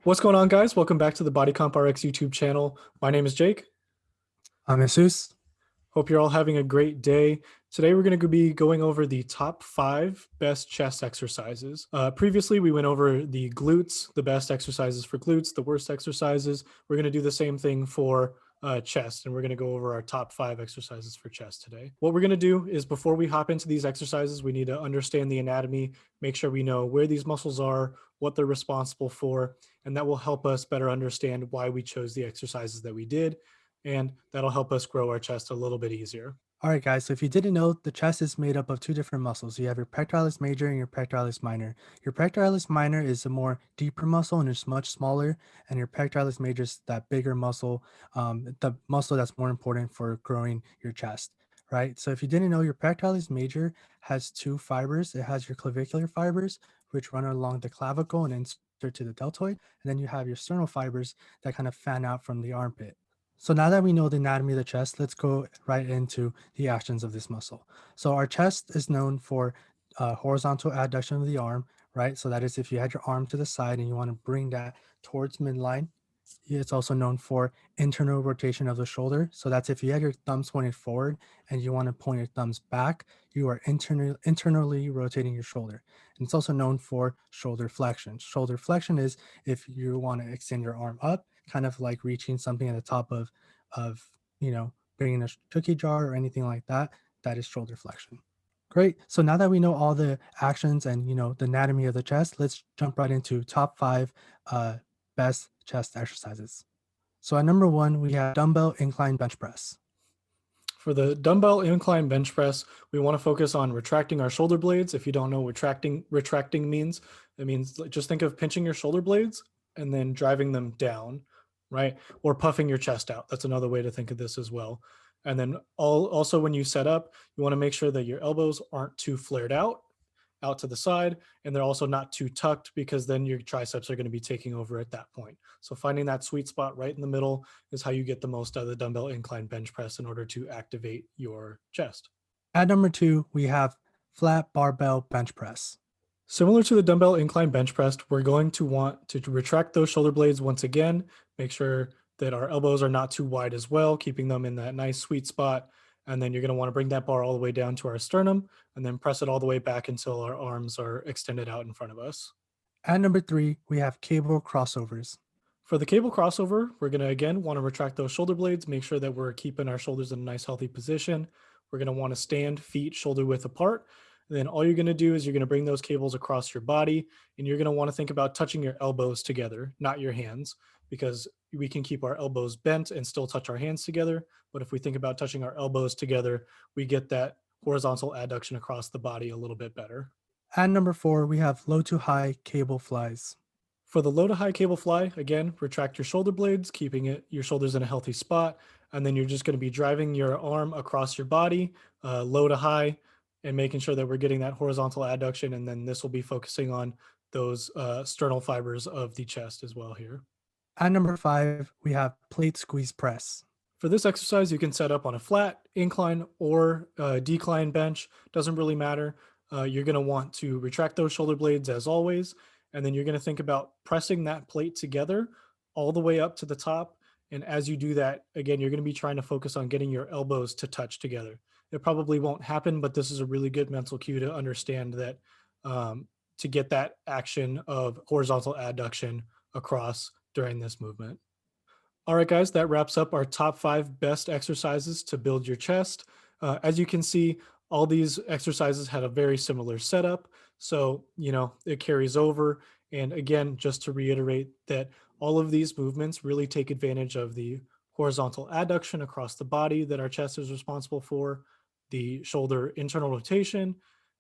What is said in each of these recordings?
What's going on, guys? Welcome back to the BodyCompRx YouTube channel. My name is Jake. I'm Jesus. Hope you're all having a great day. Today, we're going to be going over the top 5 best chest exercises. Previously, we went over the glutes, the best exercises for glutes, the worst exercises. We're going to do the same thing for chest, and we're going to go over our top 5 exercises for chest today. What we're going to do is before we hop into these exercises, we need to understand the anatomy, make sure we know where these muscles are, what they're responsible for, and that will help us better understand why we chose the exercises that we did, and that'll help us grow our chest a little bit easier. All right, guys. So if you didn't know, the chest is made up of two different muscles. You have your pectoralis major and your pectoralis minor. Your pectoralis minor is a more deeper muscle and it's much smaller. And your pectoralis major is that bigger muscle, the muscle that's more important for growing your chest, right? So if you didn't know, your pectoralis major has two fibers. It has your clavicular fibers, which run along the clavicle and insert to the deltoid. And then you have your sternal fibers that kind of fan out from the armpit. So now that we know the anatomy of the chest, let's go right into the actions of this muscle. So our chest is known for horizontal adduction of the arm, right? So that is if you had your arm to the side and you want to bring that towards midline. It's also known for internal rotation of the shoulder. So that's if you had your thumbs pointed forward and you want to point your thumbs back, you are internally rotating your shoulder. And it's also known for shoulder flexion. Shoulder flexion is if you want to extend your arm up, kind of like reaching something at the top of bringing a cookie jar or anything like that. That is shoulder flexion. Great. So now that we know all the actions and the anatomy of the chest, let's jump right into top 5 best chest exercises. So at number 1, we have dumbbell incline bench press. For the dumbbell incline bench press, we want to focus on retracting our shoulder blades. If you don't know what retracting means, it means just think of pinching your shoulder blades and then driving them down, right? Or puffing your chest out. That's another way to think of this as well. And then also when you set up, you want to make sure that your elbows aren't too flared out to the side, and they're also not too tucked because then your triceps are going to be taking over at that point. So finding that sweet spot right in the middle is how you get the most out of the dumbbell incline bench press in order to activate your chest. At number 2, we have flat barbell bench press. Similar to the dumbbell incline bench press, we're going to want to retract those shoulder blades once again, make sure that our elbows are not too wide as well, keeping them in that nice sweet spot. And then you're going to want to bring that bar all the way down to our sternum and then press it all the way back until our arms are extended out in front of us. At number 3, we have cable crossovers. For the cable crossover, we're going to again want to retract those shoulder blades, make sure that we're keeping our shoulders in a nice healthy position. We're going to want to stand feet shoulder width apart. And then all you're going to do is you're going to bring those cables across your body, and you're going to want to think about touching your elbows together, not your hands, because we can keep our elbows bent and still touch our hands together. But if we think about touching our elbows together, we get that horizontal adduction across the body a little bit better. At number 4, we have low to high cable flies. For the low to high cable fly, again, retract your shoulder blades, keeping your shoulders in a healthy spot. And then you're just going to be driving your arm across your body, low to high, and making sure that we're getting that horizontal adduction. And then this will be focusing on those sternal fibers of the chest as well here. At number 5, we have plate squeeze press. For this exercise, you can set up on a flat, incline, or decline bench. Doesn't really matter. You're going to want to retract those shoulder blades as always. And then you're going to think about pressing that plate together all the way up to the top. And as you do that, again, you're going to be trying to focus on getting your elbows to touch together. It probably won't happen, but this is a really good mental cue to understand that to get that action of horizontal adduction across during this movement. All right, guys, that wraps up our top 5 best exercises to build your chest. As you can see, all these exercises had a very similar setup. So, it carries over. And again, just to reiterate that all of these movements really take advantage of the horizontal adduction across the body that our chest is responsible for, the shoulder internal rotation,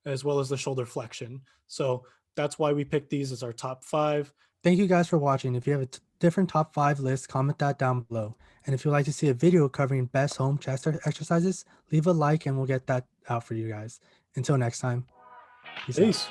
as well as the shoulder flexion. So that's why we picked these as our top 5. Thank you guys for watching. If you have a different top 5 list, comment that down below. And if you'd like to see a video covering best home chest exercises, leave a like and we'll get that out for you guys. Until next time, peace out. Peace.